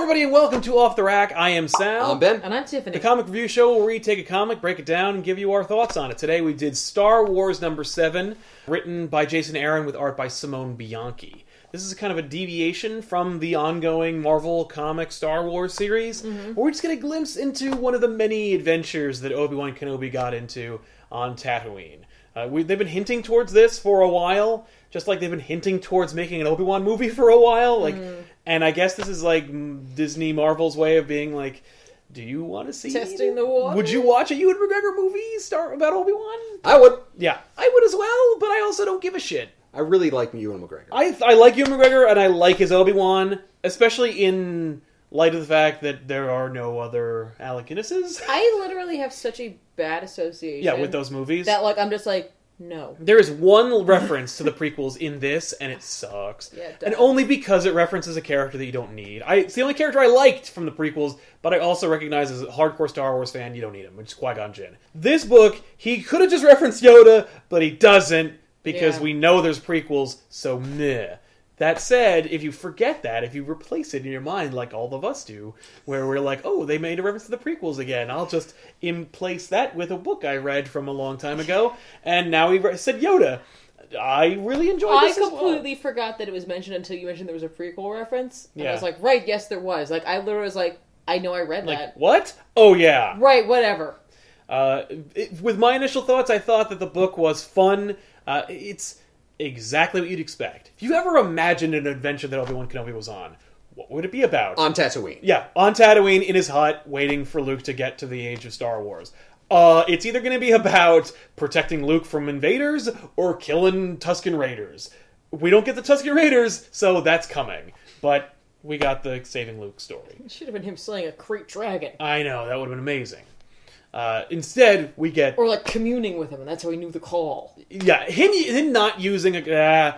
everybody, and welcome to Off the Rack. I am Sal. I'm Ben. And I'm Tiffany. The comic review show where we take a comic, break it down, and give you our thoughts on it. Today we did Star Wars number 7, written by Jason Aaron with art by Simone Bianchi. This is kind of a deviation from the ongoing Marvel comic Star Wars series, where we just get a glimpse into one of the many adventures that Obi Wan Kenobi got into on Tatooine. They've been hinting towards this for a while, just like they've been hinting towards making an Obi Wan movie for a while. And I guess this is like Disney Marvel's way of being like, do you want to see testing the water? Would you watch a Ewan McGregor movie about Obi Wan? I would. Yeah, I would as well, but I also don't give a shit. I really like Ewan McGregor. I like Ewan McGregor, and I like his Obi-Wan, especially in light of the fact that there are no other Alec Guinnesses. I literally have such a bad association. Yeah, with those movies. That, I'm just like, no. There is one reference to the prequels in this, and it sucks. Yeah, it does. And only because it references a character that you don't need. It's the only character I liked from the prequels, but I also recognize as a hardcore Star Wars fan, you don't need him, which is Qui-Gon Jinn. This book, he could have just referenced Yoda, but he doesn't, because we know there's prequels, so meh. That said, if you forget that, if you replace it in your mind like all of us do, where we're like, oh, they made a reference to the prequels again, I'll just place that with a book I read from a long time ago, and now he said Yoda. I really enjoyed this as well. I completely forgot that it was mentioned until you mentioned there was a prequel reference. And Yeah. I was like, right, yes, there was. I literally was like, I know I read that. What? Oh, yeah. Right, whatever. With my initial thoughts, I thought that the book was fun. It's exactly what you'd expect. If you ever imagined an adventure that Obi Wan Kenobi was on, what would it be about? On Tatooine. Yeah, on Tatooine, in his hut, waiting for Luke to get to the age of Star Wars. It's either going to be about protecting Luke from invaders or killing Tusken Raiders. We don't get the Tusken Raiders, so that's coming. But we got the saving Luke story. It should have been him slaying a Krayt dragon. I know, that would have been amazing. Instead, we get... Or communing with him, and that's how he knew the call. Yeah, him not using a...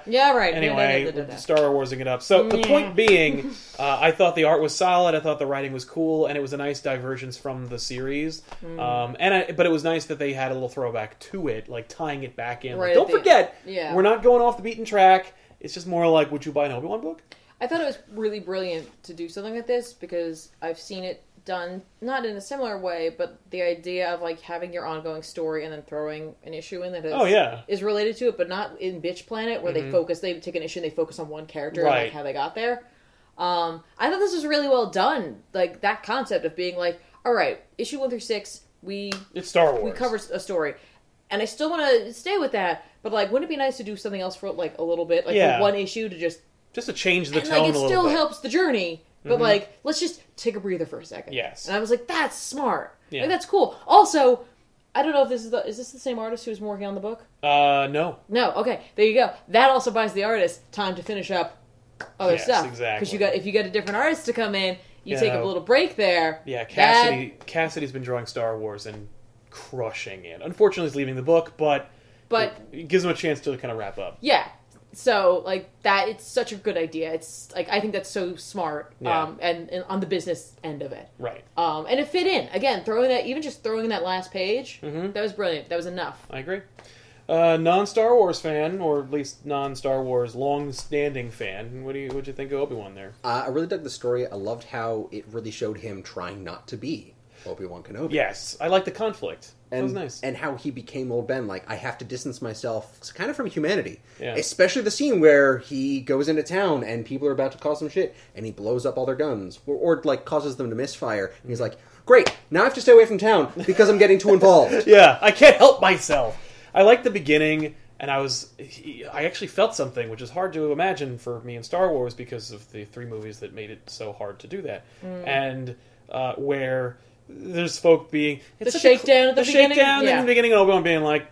Yeah, right. Anyway, Star Warsing it up. So the point being, I thought the art was solid, I thought the writing was cool, and it was a nice divergence from the series. But it was nice that they had a little throwback to it, like tying it back in. Right, Don't forget, we're not going off the beaten track. It's just more like, would you buy an Obi-Wan book? I thought it was really brilliant to do something like this because I've seen it done, not in a similar way, but the idea of having your ongoing story and then throwing an issue in that is related to it, but not in Bitch Planet where they take an issue and they focus on one character and how they got there. I thought this was really well done. That concept of being all right, issue 1 through 6, it's Star Wars. We cover a story. And I still want to stay with that, but wouldn't it be nice to do something else for a little bit? For one issue to just to change the tone a little bit. It still helps the journey. But, let's just take a breather for a second. Yes. And I was like, that's smart. Yeah. That's cool. Also, I don't know if this is the same artist who's working on the book? No. No, okay. There you go. That also buys the artist time to finish up other stuff. Exactly. Because if you get a different artist to come in, you take a little break there. Yeah, Cassidy's been drawing Star Wars and crushing it. Unfortunately, he's leaving the book, but it gives him a chance to kind of wrap up. Yeah. So, that, it's such a good idea. It's, I think that's so smart, and on the business end of it. Right. And it fit in. Again, even just throwing that last page, that was brilliant. That was enough. I agree. Non-Star Wars fan, or at least non-Star Wars long-standing fan, what'd you think of Obi-Wan there? I really dug the story. I loved how it really showed him trying not to be Obi Wan Kenobi. Yes, I like the conflict. That was nice. And how he became Old Ben. I have to distance myself kind of from humanity. Yeah. Especially the scene where he goes into town and people are about to cause some shit and he blows up all their guns. Or causes them to misfire. And he's like, great, now I have to stay away from town because I'm getting too involved. Yeah, I can't help myself. I liked the beginning, and I actually felt something, which is hard to imagine for me in Star Wars because of the 3 movies that made it so hard to do that. And where... there's folk being... The shakedown at the beginning? The shakedown in the beginning, and Obi-Wan being like,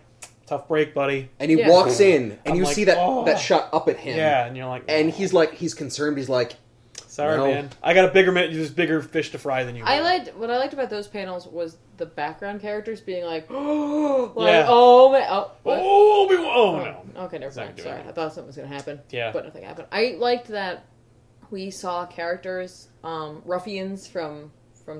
tough break, buddy. And he walks in, and you see that oh. shot up at him. Yeah, and you're like... oh. And he's concerned, he's like... sorry, no. man. I got there's bigger fish to fry than you. What I liked about those panels was the background characters being oh, man, oh, Obi-Wan! Oh, no. Okay, never mind. Sorry, I thought something was going to happen. Yeah. But nothing happened. I liked that we saw characters, ruffians from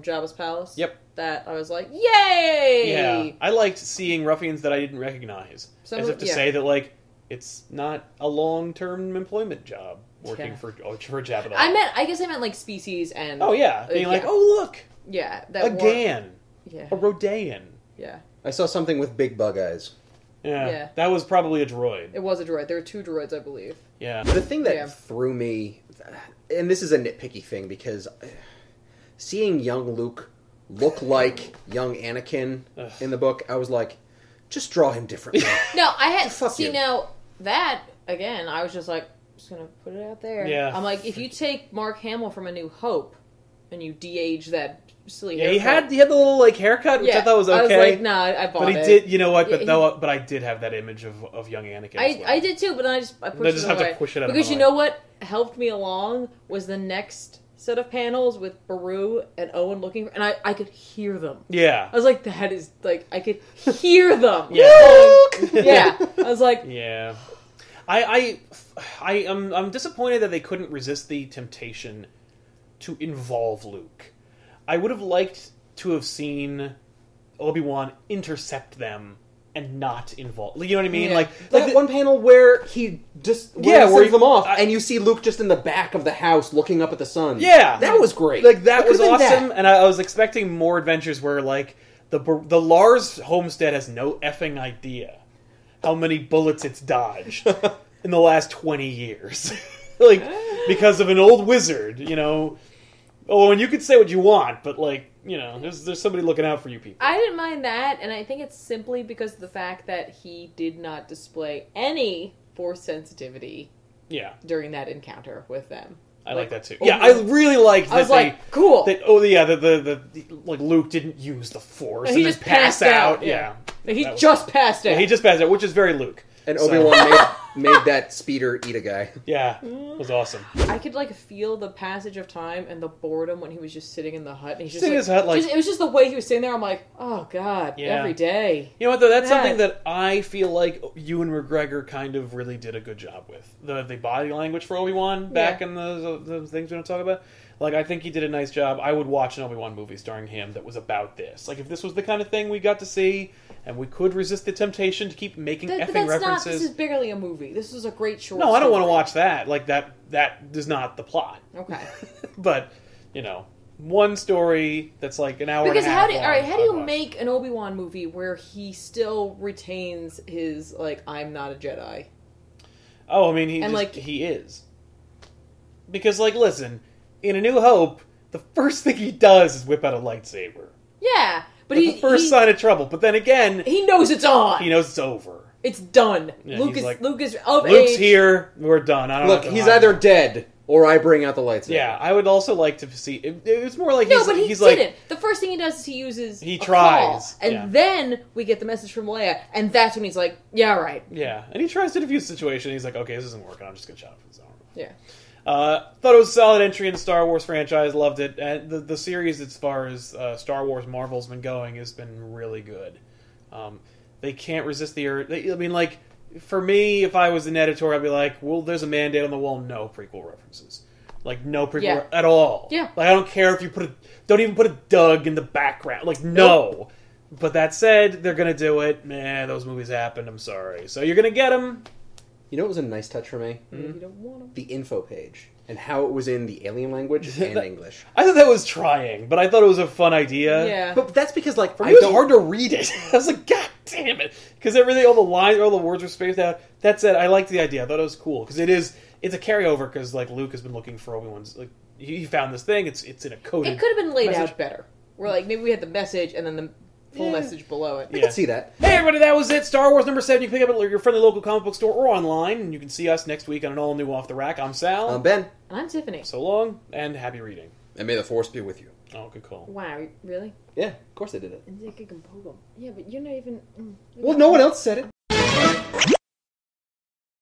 Jabba's palace. Yep. That I was like, yay! Yeah. I liked seeing ruffians that I didn't recognize. As if to say that, it's not a long-term employment job. working for Jabba. I guess I meant like species and... Oh, yeah. Being like, oh, look. Yeah. A Gan. Yeah. A Rodean. Yeah. I saw something with big bug eyes. Yeah. That was probably a droid. It was a droid. There were 2 droids, I believe. Yeah. The thing that threw me, and this is a nitpicky thing, because seeing young Luke look like young Anakin in the book, I was like, just draw him differently. No, I had... now, that, again, I was just like, just gonna put it out there. Yeah. I'm like, if you take Mark Hamill from A New Hope, and you de-age that silly haircut... he had the little, like, haircut, which I thought was okay. I was like, nah, I bought it. But he did, you know what, but I did have that image of young Anakin as well. I did too, but I pushed it away. I just have to push it out because of my you know what helped me along was the next set of panels with Beru and Owen looking, and I could hear them. Yeah. I was like, that is, like, I could hear them. Yeah. Yeah. I was like... Yeah. I'm disappointed that they couldn't resist the temptation to involve Luke. I would have liked to have seen Obi-Wan intercept them and not involve. You know what I mean? Yeah. Like that one panel where he just sends them off, and you see Luke just in the back of the house looking up at the sun. Yeah, that was great. Like that was awesome, and I was expecting more adventures where like the Lars homestead has no effing idea how many bullets it's dodged in the last 20 years, like because of an old wizard. You know, and you could say what you want, but like. You know, there's somebody looking out for you people. I didn't mind that, and I think it's simply because of the fact that he did not display any Force sensitivity during that encounter with them. I like that too. Yeah, I really liked that. I was like, cool. That, the like Luke didn't use the Force and he just passed out. Yeah. He just passed out. Yeah, he just passed out, which is very Luke. And Obi-Wan made that speeder eat a guy. Yeah, it was awesome. I could like feel the passage of time and the boredom when he was just sitting in the hut. And he's just sitting in his hut, like it was just the way he was sitting there. I'm like, oh god, every day. You know what though? That's something that I feel like Ewan McGregor kind of really did a good job with the body language for Obi-Wan back in the things we don't talk about. Like, I think he did a nice job. I would watch an Obi-Wan movie starring him that was about this. Like, if this was the kind of thing we got to see, and we could resist the temptation to keep making effing references... This is barely a movie. This is a great short No, I don't want to watch that. Like, that is not the plot. Okay. But, you know, one story that's like an hour and a half long. How do you make an Obi-Wan movie where he still retains his, like, I'm not a Jedi? Oh, I mean, he is. Because, like, listen... In A New Hope, the first thing he does is whip out a lightsaber. Yeah, but the first sign of trouble. But then again... He knows it's on! He knows it's over. It's done. Yeah, Luke is of age. Luke's here, we're done. Look, he's either dead, or I bring out the lightsaber. Yeah, I would also like to see... It's more like but he he's didn't. Like, the first thing he does is he uses He tries. Call, and then we get the message from Leia, and that's when he's like, yeah, right. Yeah, and he tries to defuse the situation. He's like, okay, this isn't working. I'm just going to shut up for this hour. Yeah. Thought it was a solid entry in the Star Wars franchise. Loved it. And the series, as far as Star Wars Marvel's been going, has been really good. They can't resist the urge. I mean, like, for me, if I was an editor, I'd be like, well, there's a mandate on the wall. No prequel references. Like, no prequel at all. Yeah. Like, I don't care if you don't even put a Doug in the background. Like, no. Nope. But that said, they're going to do it. Man, those movies happened. I'm sorry. So you're going to get them. You know what was a nice touch for me? You don't want them. The info page. And how it was in the alien language and English. I thought that was trying, but I thought it was a fun idea. Yeah. But that's because, like, for me, it was hard to read it. I was like, God damn it. Because all the lines, all the words were spaced out. That said, I liked the idea. I thought it was cool. Because it's a carryover, because, like, Luke has been looking for Obi-Wan's, like, he found this thing, it's in a coded It could have been laid message. out better. Where, like, maybe we had the message and then the full message below it. I can see that. Hey everybody, that was it. Star Wars number 7. You can pick up at your friendly local comic book store or online, and you can see us next week on an all-new Off the Rack. I'm Sal. I'm Ben. And I'm Tiffany. So long, and happy reading. And may the Force be with you. Oh, good call. Wow, really? Yeah, of course they did it. Yeah, but you're not even... Well, no one else said it.